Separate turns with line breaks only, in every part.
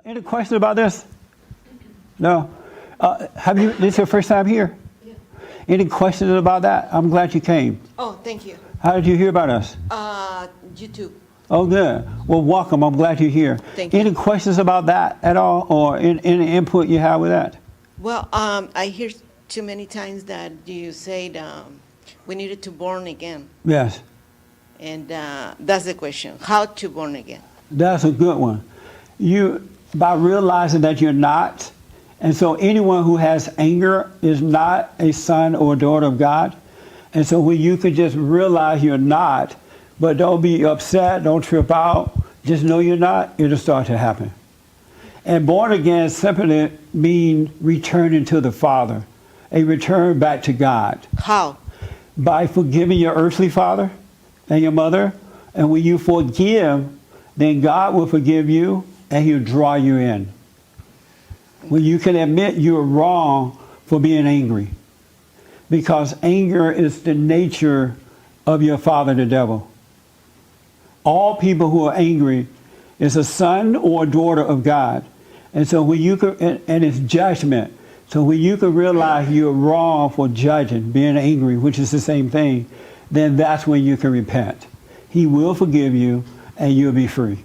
Any questions about this? No? This is your first time here?
Yeah.
Any questions about that? I'm glad you came.
Oh, thank you.
How did you hear about us?
YouTube.
Oh, good. Well, welcome. I'm glad you're here.
Thank you.
Any questions about that at all, or any input you have with that?
Well, I hear too many times that you said we needed to born again.
Yes.
And that's the question. How to born again?
That's a good one. By realizing that you're not, and so anyone who has anger is not a son or a daughter of God. And so when you can just realize you're not, but don't be upset, don't trip out, just know you're not, it'll start to happen. And born again simply means returning to the Father, a return back to God.
How?
By forgiving your earthly father and your mother. And when you forgive, then God will forgive you and he'll draw you in. When you can admit you're wrong for being angry. Because anger is the nature of your father, the devil. All people who are angry is a son or a daughter of God. And so when you can, and it's judgment. So when you can realize you're wrong for judging, being angry, which is the same thing, then that's when you can repent. He will forgive you and you'll be free.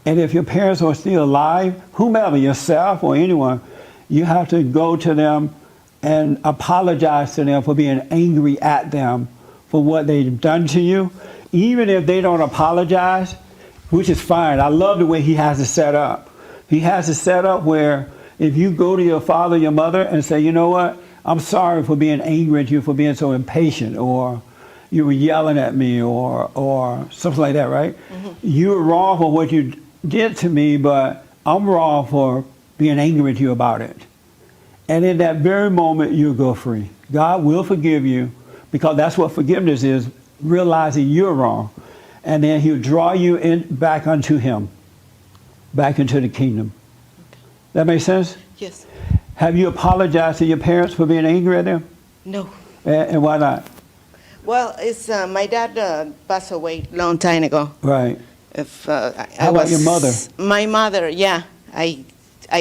And if your parents are still alive, whomever, yourself or anyone, you have to go to them and apologize to them for being angry at them for what they've done to you. Even if they don't apologize, which is fine. I love the way he has it set up. He has it set up where if you go to your father, your mother, and say, you know what, I'm sorry for being angry at you, for being so impatient, or you were yelling at me, or something like that, right? Mm-hmm. You were wrong for what you did to me, but I'm wrong for being angry at you about it. And in that very moment, you'll go free. God will forgive you, because that's what forgiveness is, realizing you're wrong. And then he'll draw you back unto him, back into the kingdom. That makes sense?
Yes.
Have you apologized to your parents for being angry at them?
No.
And why not?
Well, it's my dad passed away a long time ago.
Right.
How
about your mother?
My mother, yeah. I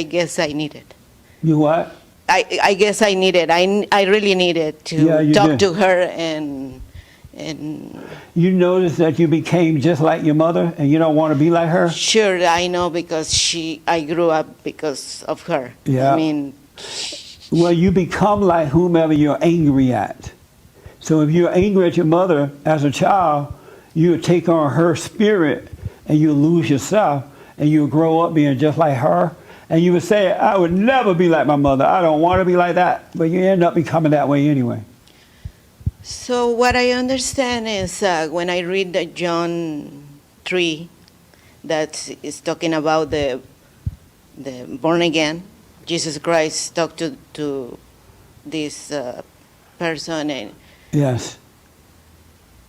guess I needed.
You what?
I guess I needed. I really needed to talk to her and.
You notice that you became just like your mother, and you don't want to be like her?
Sure, I know, because I grew up because of her.
Yeah.
I mean.
Well, you become like whomever you're angry at. So if you're angry at your mother as a child, you take on her spirit and you lose yourself, and you grow up being just like her. And you would say, I would never be like my mother. I don't want to be like that. But you end up becoming that way anyway.
So what I understand is when I read John 3, that is talking about the born again, Jesus Christ talked to this person. And
yes.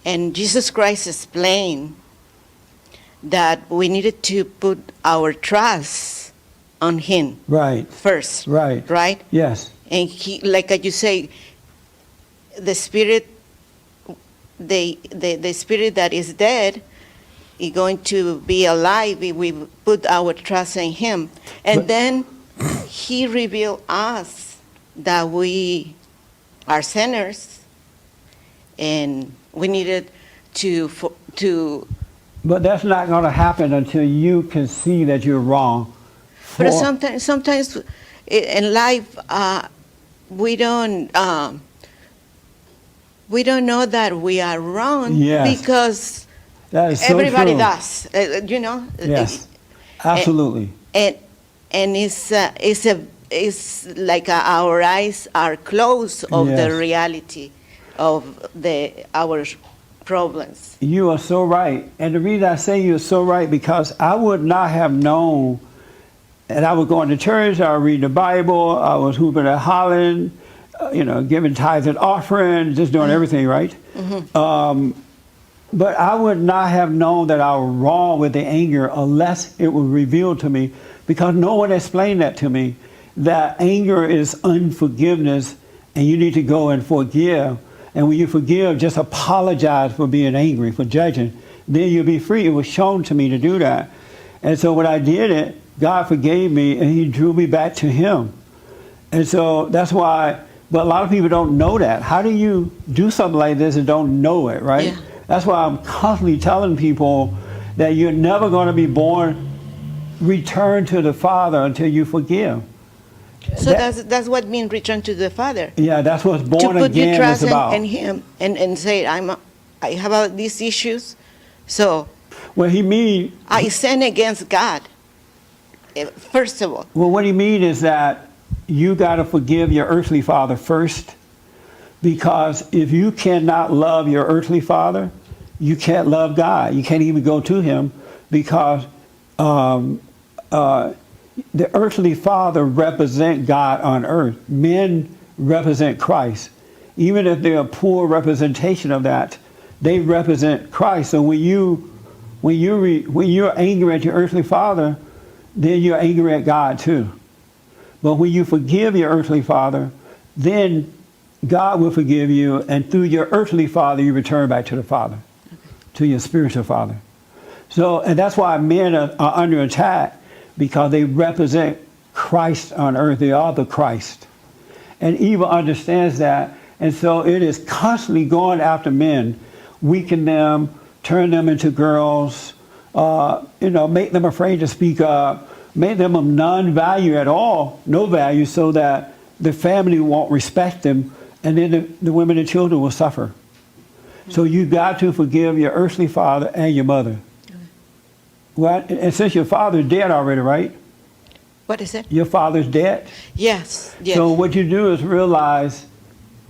And Jesus Christ explained that we needed to put our trust on him.
Right.
First.
Right.
Right?
Yes.
And he, like you say, the spirit, the spirit that is dead is going to be alive if we put our trust in him. And then he revealed us that we are sinners, and we needed to.
But that's not going to happen until you can see that you're wrong.
But sometimes in life, we don't know that we are wrong.
Yes.
Because
that is so
everybody
true.
does, you know.
Yes, absolutely.
And it's like our eyes are closed of the reality of our problems.
You are so right. And the reason I say you're so right, because I would not have known. And I was going to church, I was reading the Bible, I was hooping and hollering, giving tithes and offering, just doing everything right. Mm-hmm. But I would not have known that I was wrong with the anger unless it was revealed to me, because no one explained that to me, that anger is unforgiveness and you need to go and forgive. And when you forgive, just apologize for being angry, for judging. Then you'll be free. It was shown to me to do that. And so when I did it, God forgave me and he drew me back to him. And so that's why, but a lot of people don't know that. How do you do something like this and don't know it, right?
Yeah.
That's why I'm constantly telling people that you're never going to be born, return to the Father until you forgive.
So that's what means return to the Father.
Yeah, that's what
To
born
put your
again
trust
is about.
in Him and say, I have these issues, so
What he mean,
I sin against God. First of all,
well, what he mean is that you got to forgive your earthly father first, because if you cannot love your earthly father, you can't love God. You can't even go to him, because the earthly father represent God on earth. Men represent Christ. Even if they're a poor representation of that, they represent Christ. So when you're angry at your earthly father, then you're angry at God too. But when you forgive your earthly father, then God will forgive you, and through your earthly father, you return back to the Father, to your spiritual father. So, and that's why men are under attack, because they represent Christ on earth. They are the Christ. And evil understands that, and so it is constantly going after men, weaken them, turn them into girls, make them afraid to speak up, make them of none value at all, no value, so that the family won't respect them, and then the women and children will suffer. So you got to forgive your earthly father and your mother. Well, and since your father's dead already, right?
what is it?
Your father's dead.
Yes, yes.
So what you do is realize,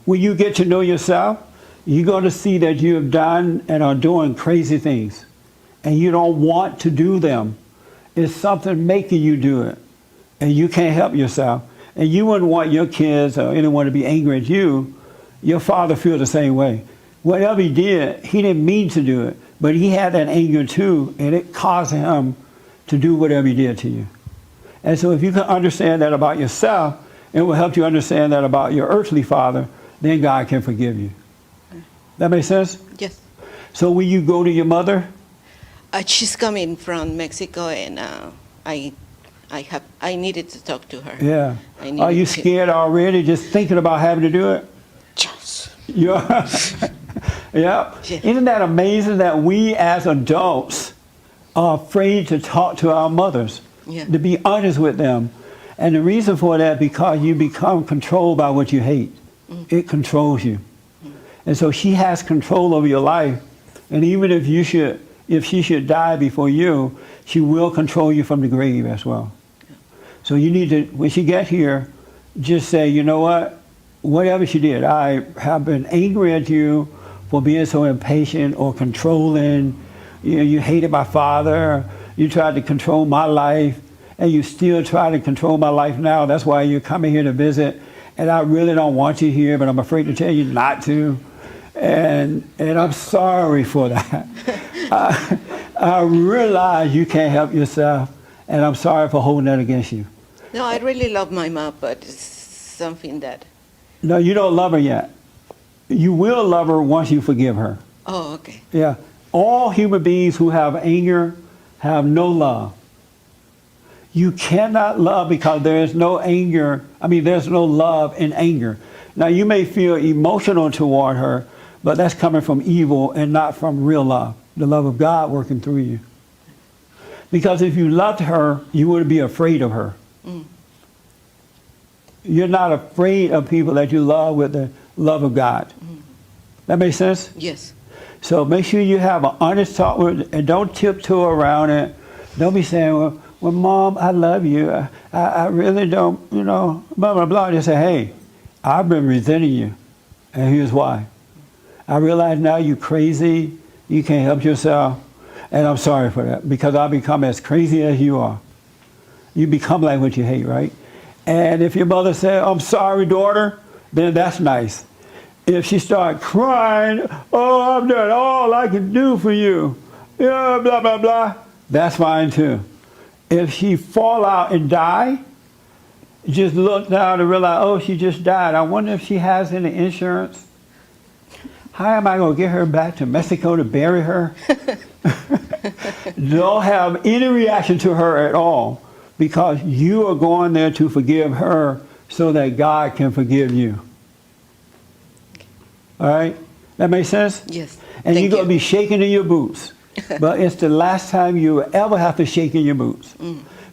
when you get to know yourself, you're going to see that you have done and are doing crazy things, and you don't want to do them. It's something making you do it, and you can't help yourself. And you wouldn't want your kids or anyone to be angry at you. Your father feels the same way. Whatever he did, he didn't mean to do it, but he had that anger too, and it caused him to do whatever he did to you. And so if you can understand that about yourself, it will help you understand that about your earthly father, then God can forgive you. That makes sense?
Yes.
So when you go to your mother,
She's coming from Mexico, and I needed to talk to her.
yeah.
I needed
Are you
to-
scared already just thinking about having to do it?
Yes.
Yeah. Yeah.
Yeah.
Isn't that amazing that we as adults are afraid to talk to our mothers,
Yeah.
to be honest with them? And the reason for that, because you become controlled by what you hate. It controls you. And so she has control over your life. And even if she should die before you, she will control you from the grave as well. So you need to, when she gets here, just say, you know what? Whatever she did, I have been angry at you for being so impatient or controlling. You hated my father. You tried to control my life, and you still try to control my life now. That's why you're coming here to visit. And I really don't want you here, but I'm afraid to tell you not to. And I'm sorry for that. I realize you can't help yourself, and I'm sorry for holding that against you.
No, I really love my mom, but it's something that.
No, you don't love her yet. You will love her once you forgive her.
Oh, okay.
Yeah. All human beings who have anger have no love. You cannot love because there is no anger. There's no love in anger. Now, you may feel emotional toward her, but that's coming from evil and not from real love, the love of God working through you. Because if you loved her, you wouldn't be afraid of her.
Mm.
You're not afraid of people that you love with the love of God. That makes sense?
Yes.
So make sure you have an honest talk with, and don't tiptoe around it. Don't be saying, well, Mom, I love you. I really don't, blah, blah, blah. Just say, hey, I've been resenting you, and here's why. I realize now you're crazy. You can't help yourself, and I'm sorry for that, because I become as crazy as you are. You become like what you hate, right? And if your mother says, I'm sorry, daughter, then that's nice. If she starts crying, oh, I've done all I can do for you, yeah, blah, blah, blah, that's fine too. If she fall out and die, just look down and realize, oh, she just died. I wonder if she has any insurance. How am I going to get her back to Mexico to bury her? Don't have any reaction to her at all, because you are going there to forgive her so that God can forgive you. All right? That makes sense?
Yes.
And
Thank
you're going to
you.
be shaking in your boots. But it's the last time you ever have to shake in your boots.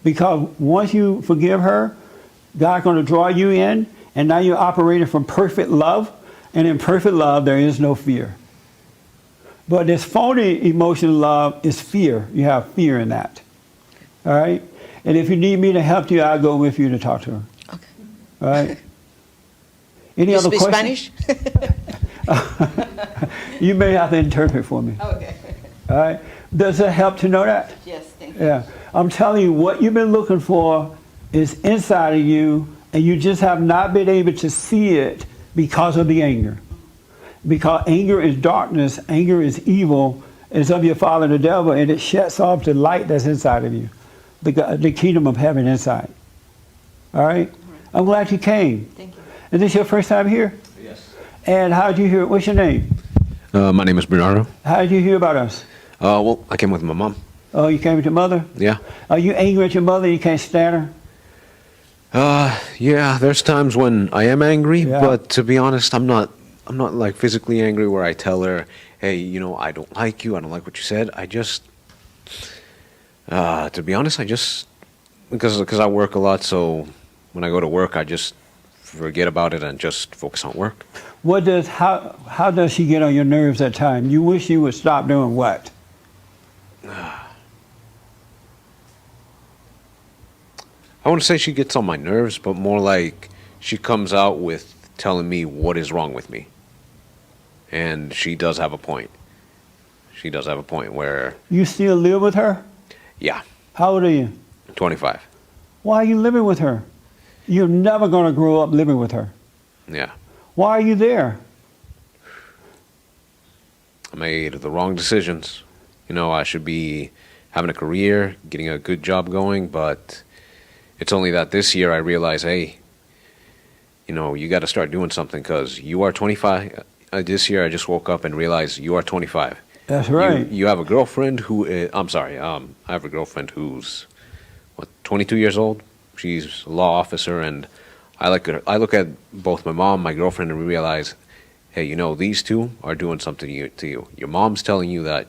Because once you forgive her, God's going to draw you in, and now you're operating from perfect love. And in perfect love, there is no fear. But this phony emotional love is fear. You have fear in that. All right? And if you need me to help you, I'll go with you to talk to her.
Okay.
All right? Any
You
other
speak
questions?
Spanish?
You may have to interpret for me.
Okay.
All right? Does it help to know that?
Yes, thank you.
Yeah. I'm telling you, what you've been looking for is inside of you, and you just have not been able to see it because of the anger. Because anger is darkness, anger is evil, it's of your father the devil, and it shuts off the light that's inside of you, the kingdom of heaven inside. All right? I'm glad you came.
Thank you.
Is this your first time here?
Yes.
And how did you hear? What's your name?
My name is Bernardo.
How did you hear about us?
Well, I came with my mom.
Oh, you came with your mother?
Yeah.
Are you angry at your mother? You can't stand her?
Yeah. There's times when I am angry,
Yeah.
but to be honest, I'm not like physically angry where I tell her, hey, you know, I don't like you. I don't like what you said. I just, to be honest, because I work a lot, so when I go to work, I just forget about it and just focus on work.
How does she get on your nerves at times? You wish you would stop doing what?
I wouldn't say she gets on my nerves, but more like she comes out with telling me what is wrong with me. And she does have a point. She does have a point where,
You still live with her?
yeah,
How old are you?
25.
Why are you living with her? You're never going to grow up living with her.
Yeah.
Why are you there?
I made the wrong decisions. You know, I should be having a career, getting a good job going, but it's only that this year I realized, hey, you know, you got to start doing something because you are 25. This year I just woke up and realized you are 25.
That's right.
You have a girlfriend who is, I'm sorry, I have a girlfriend who's, 22 years old? She's a law officer, and I look at both my mom and my girlfriend and realize, hey, you know, these two are doing something to you. Your mom's telling you that,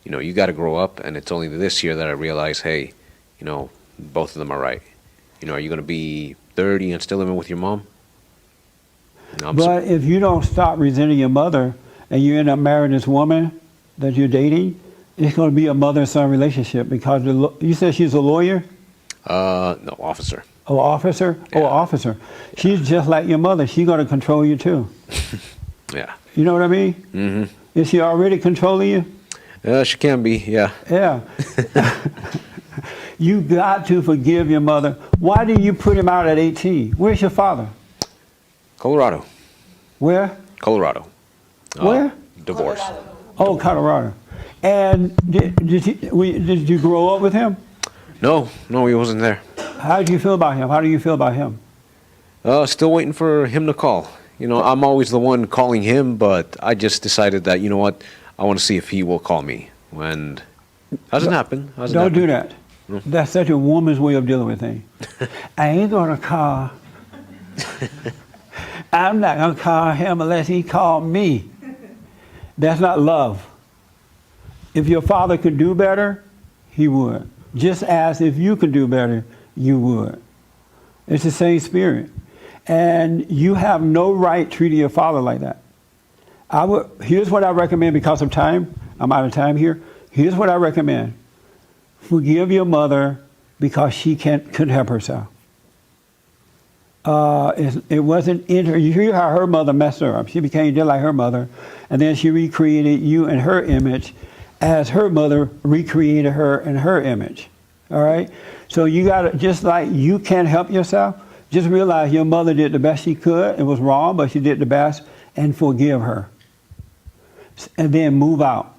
you know, you got to grow up, and it's only this year that I realize, hey, you know, both of them are right. You know, are you going to be 30 and still living with your mom? You know,
But if you don't stop resenting your mother and you end up marrying this woman that you're dating, it's going to be a mother-son relationship because you said she's a lawyer?
No, officer.
Oh, officer?
Yeah.
Oh, officer. She's just like your mother. She's going to control you too.
Yeah.
You know what I mean?
Mm-hmm.
Is she already controlling you?
She can be, yeah.
Yeah. You got to forgive your mother. Why did you put him out at 18? Where's your father?
Colorado.
Where?
Colorado.
Where?
Divorce.
Oh, Colorado. And did you grow up with him?
No, he wasn't there.
How did you feel about him? How do you feel about him?
Still waiting for him to call. You know, I'm always the one calling him, but I just decided that, you know what, I want to see if he will call me. And hasn't happened.
Don't do that. That's such a woman's way of dealing with things. I ain't going to call. I'm not going to call him unless he called me. That's not love. If your father could do better, he would. Just as if you could do better, you would. It's the same spirit. And you have no right treating your father like that. Here's what I recommend because of time. I'm out of time here. Here's what I recommend. Forgive your mother because she couldn't help herself. It wasn't in her. You hear how her mother messed her up. She became just like her mother. And then she recreated you in her image as her mother recreated her in her image. All right? So you got to, just like you can't help yourself, just realize your mother did the best she could. It was wrong, but she did the best, and forgive her. And then move out.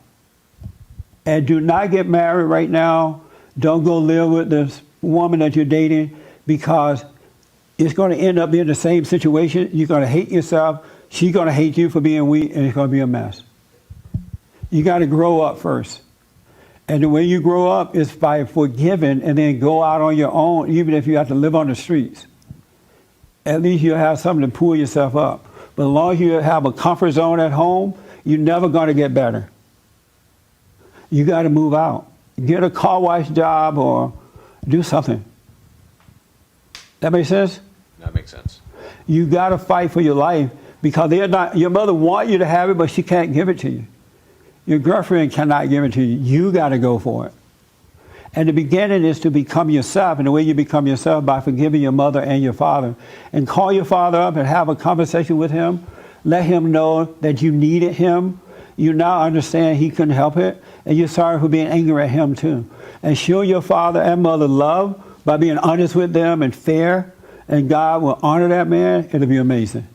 And do not get married right now. Don't go live with this woman that you're dating because it's going to end up being the same situation. You're going to hate yourself. She's going to hate you for being weak, and it's going to be a mess. You got to grow up first. And the way you grow up is by forgiving and then go out on your own, even if you have to live on the streets. At least you'll have something to pull yourself up. But as long as you have a comfort zone at home, you're never going to get better. You got to move out. Get a car wash job or do something. That makes sense?
That makes sense.
You got to fight for your life because they're not. Your mother wants you to have it, but she can't give it to you. Your girlfriend cannot give it to you. You got to go for it. And the beginning is to become yourself, and the way you become yourself by forgiving your mother and your father. And call your father up and have a conversation with him. Let him know that you needed him. You now understand he couldn't help it, and you're sorry for being angry at him too. And show your father and mother love by being honest with them and fair, and God will honor that man. It'll be amazing.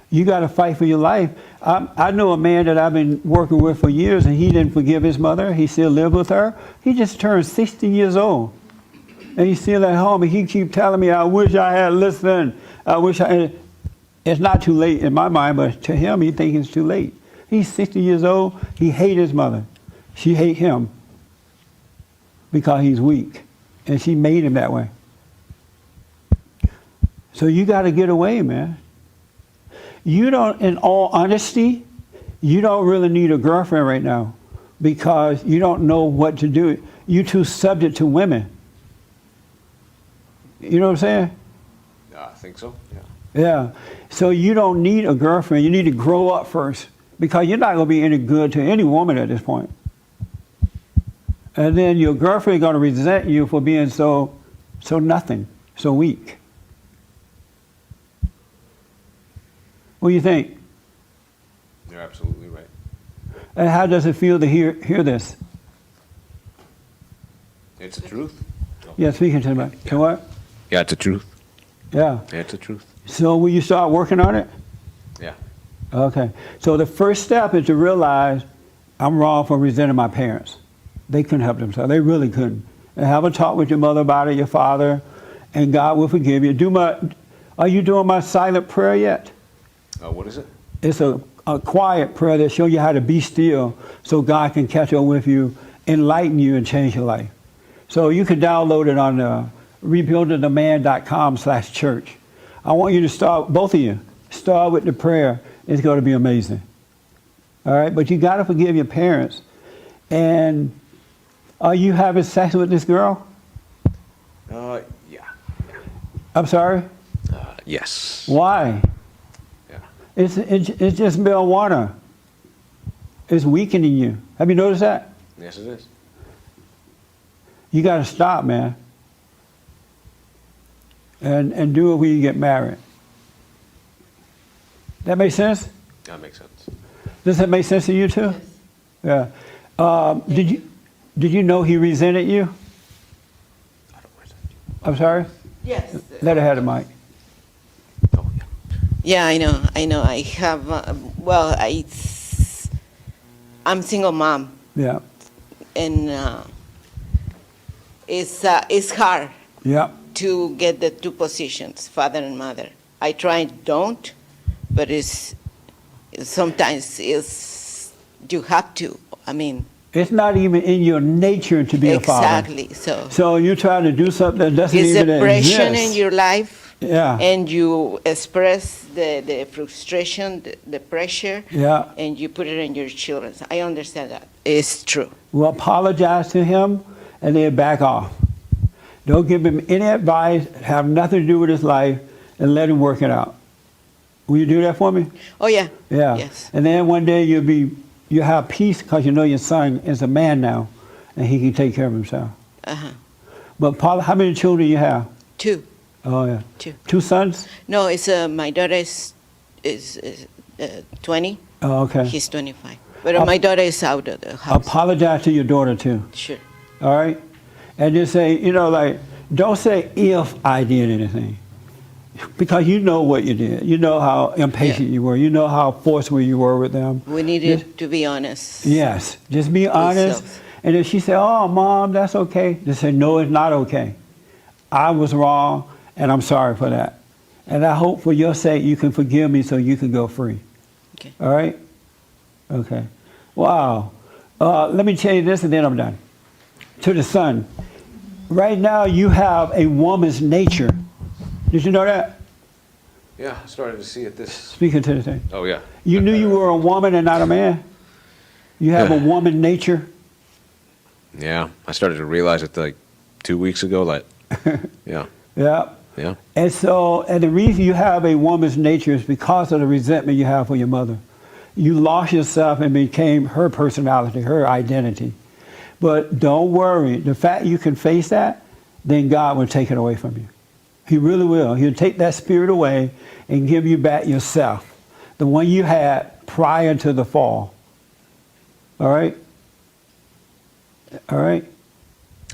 You got to fight for your life. I know a man that I've been working with for years, and he didn't forgive his mother. He still lived with her. He just turned 60 years old, and he's still at home. And he keep telling me, "I wish I had listened. I wish I had." It's not too late in my mind, but to him, he thinks it's too late. He's 60 years old. He hates his mother. She hates him because he's weak, and she made him that way. So you got to get away, man. You don't, in all honesty, you don't really need a girlfriend right now because you don't know what to do. You're too subject to women. You know what I'm saying?
I think so, yeah.
Yeah. So you don't need a girlfriend. You need to grow up first because you're not going to be any good to any woman at this point. And then your girlfriend is going to resent you for being so nothing, so weak. What do you think?
You're absolutely right.
And how does it feel to hear this?
It's the truth.
Yeah, speaking to me. To what?
Yeah, it's the truth.
Yeah.
Yeah, it's the truth.
So will you start working on it?
Yeah.
Okay. So the first step is to realize I'm wrong for resenting my parents. They couldn't help themselves. They really couldn't. And have a talk with your mother about it, your father, and God will forgive you. Are you doing my silent prayer yet?
What is it?
It's a quiet prayer that shows you how to be still so God can catch up with you, enlighten you, and change your life. So you can download it on rebuildingtheman.com/church. I want you to start, both of you, start with the prayer. It's going to be amazing. All right? But you got to forgive your parents. And are you having sex with this girl?
Yeah.
I'm sorry?
Yes.
Why?
Yeah.
It's just marijuana. It's weakening you. Have you noticed that?
Yes, it is.
You got to stop, man. And do it when you get married. That make sense?
That makes sense.
Does that make sense to you too?
Yes.
Yeah. Did you know he resented you?
I don't resent you.
I'm sorry?
Yes.
Let her have the mic.
Oh, yeah.
Yeah, I know. I have, I'm single mom,
Yeah.
and it's hard
Yeah.
to get the two positions, father and mother. I try and don't, but sometimes you have to. I mean,
It's not even in your nature to be a father.
exactly. So
So you're trying to do something that doesn't
it's
even
depression
exist.
in your life,
Yeah.
and you express the frustration, the pressure,
Yeah.
and you put it in your children. I understand that. It's true.
Well, apologize to him and then back off. Don't give him any advice, have nothing to do with his life, and let him work it out. Will you do that for me?
Oh, yeah.
Yeah.
Yes.
And then one day you'll have peace because you know your son is a man now and he can take care of himself.
Uh-huh.
But Paula, how many children you have?
Two.
Oh, yeah.
Two.
Two sons?
No, it's my daughter is 20.
Oh, okay.
He's 25. But my daughter is out of the house.
Apologize to your daughter too.
Sure.
All right? And just say, don't say if I did anything. Because you know what you did. You know how impatient you were. You know how forceful you were with them.
We needed to be honest.
Yes. Just be honest.
Yourself.
And if she said, oh, Mom, that's okay. Just say, no, it's not okay. I was wrong, and I'm sorry for that. And I hope for your sake you can forgive me so you can go free.
Okay.
All right? Okay. Wow. Let me tell you this and then I'm done. To the son. Right now you have a woman's nature. Did you know that?
Yeah, I started to see it this.
Speaking to the thing.
Oh, yeah.
You knew you were a woman and not a man? You have a woman nature?
Yeah, I started to realize it like 2 weeks ago. Like, yeah,
Yeah.
yeah.
And so, and the reason you have a woman's nature is because of the resentment you have for your mother. You lost yourself and became her personality, her identity. But don't worry, the fact you can face that, then God will take it away from you. He really will. He'll take that spirit away and give you back yourself, the one you had prior to the fall. All right? All right?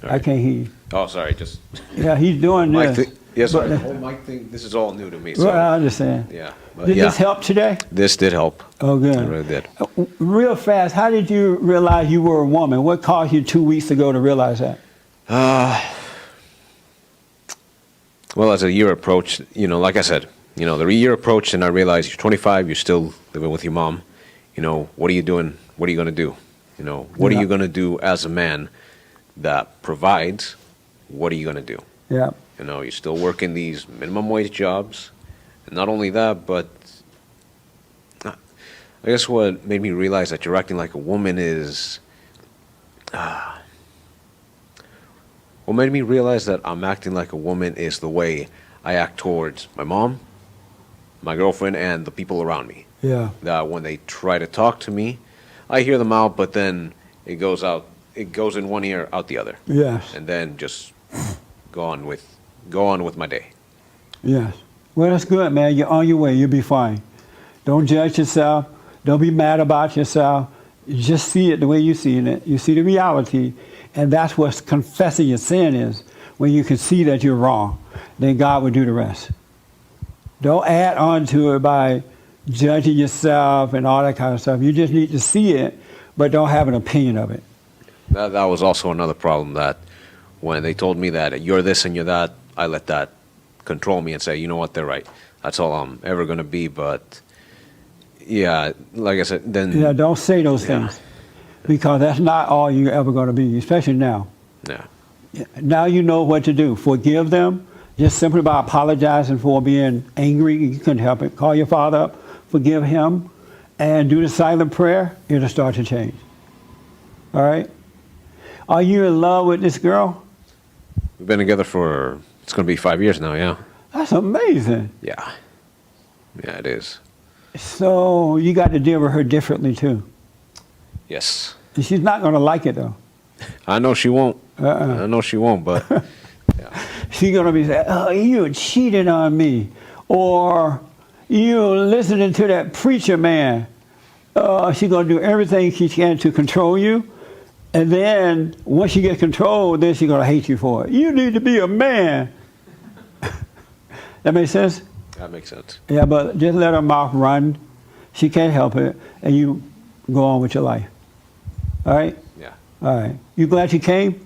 All
I
right.
can't hear you.
Oh, sorry. Just
Yeah, he's doing
mic
this.
thing. Yes,
But-
sorry. The whole mic thing. This is all new to me. So,
Well, I understand.
yeah. But
Did
yeah,
this help today?
this did help.
Oh, good.
It really did.
Real fast, how did you realize you were a woman? What caused you 2 weeks ago to realize that?
Well, as the year approached, like I said, the year approached, and I realized you're 25, you're still living with your mom. What are you doing? What are you going to do? What are
Yeah.
you going to do as a man that provides? What are you going to do?
Yeah.
You're still working these minimum wage jobs. And not only that, but I guess what made me realize that you're acting like a woman is... what made me realize that I'm acting like a woman is the way I act towards my mom, my girlfriend, and the people around me.
Yeah.
That when they try to talk to me, I hear them out, but then it goes out. It goes in one ear, out the other,
Yes.
and then just go on with my day.
Yes. Well, that's good, man. You're on your way. You'll be fine. Don't judge yourself. Don't be mad about yourself. You just see it the way you're seeing it. You see the reality, and that's what confessing your sin is. When you can see that you're wrong, then God will do the rest. Don't add on to it by judging yourself and all that kind of stuff. You just need to see it, but don't have an opinion of it.
That was also another problem, that when they told me that you're this and you're that, I let that control me and say, you know what, they're right. That's all I'm ever going to be. But yeah, like I said, then
Yeah, don't say those things, because that's not all you're ever going to be, especially now.
yeah,
Now you know what to do. Forgive them, just simply by apologizing for being angry. You couldn't help it. Call your father up, forgive him, and do the silent prayer. It'll start to change. All right? Are you in love with this girl?
we've been together for, it's going to be 5 years now. Yeah,
That's amazing.
yeah, it is.
So you got to deal with her differently too.
Yes,
And she's not going to like it though.
I know she won't.
Uh-uh.
I know she won't. But
She's going to be saying, oh, you cheated on me. Or you listening to that preacher man. She's going to do everything she can to control you. And then once she gets controlled, then she's going to hate you for it. You need to be a man. That makes sense?
that makes sense.
Yeah, but just let her mouth run. She can't help it. And you go on with your life. All right?
Yeah,
All right. You glad you came?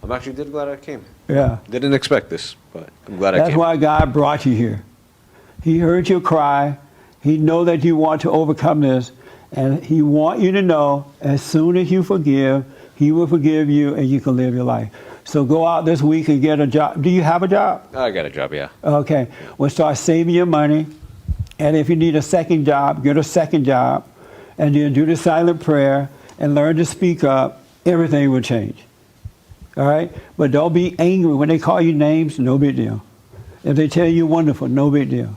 I'm actually glad I came.
Yeah.
Didn't expect this, but I'm glad I
That's
came.
why God brought you here. He heard your cry. He know that you want to overcome this. And he want you to know, as soon as you forgive, he will forgive you and you can live your life. So go out this week and get a job. Do you have a job?
I got a job, yeah.
Okay. Well, start saving your money. And if you need a second job, get a second job. And then do the silent prayer and learn to speak up. Everything will change. All right? But don't be angry. When they call you names, no big deal. If they tell you wonderful, no big deal.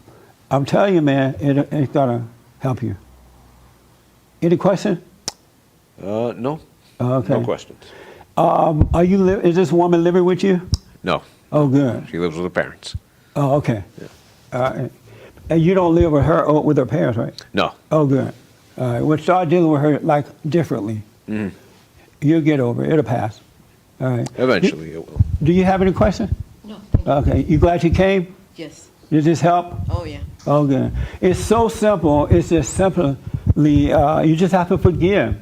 I'm telling you, man, it's going to help you. Any question?
No.
Okay.
No questions.
Are you is this woman living with you?
No.
Oh, good.
She lives with her parents.
Oh, okay. And you don't live with her or with her parents, right?
No.
Oh, good. All right. Well, start dealing with her like differently.
Mhm.
You'll get over it. It'll pass. All right.
Eventually it will.
Do you have any questions?
No, thank you.
Okay. You glad you came?
Yes.
Did this help?
Oh, yeah.
Oh, good. It's so simple. It's just simply, you just have to forgive.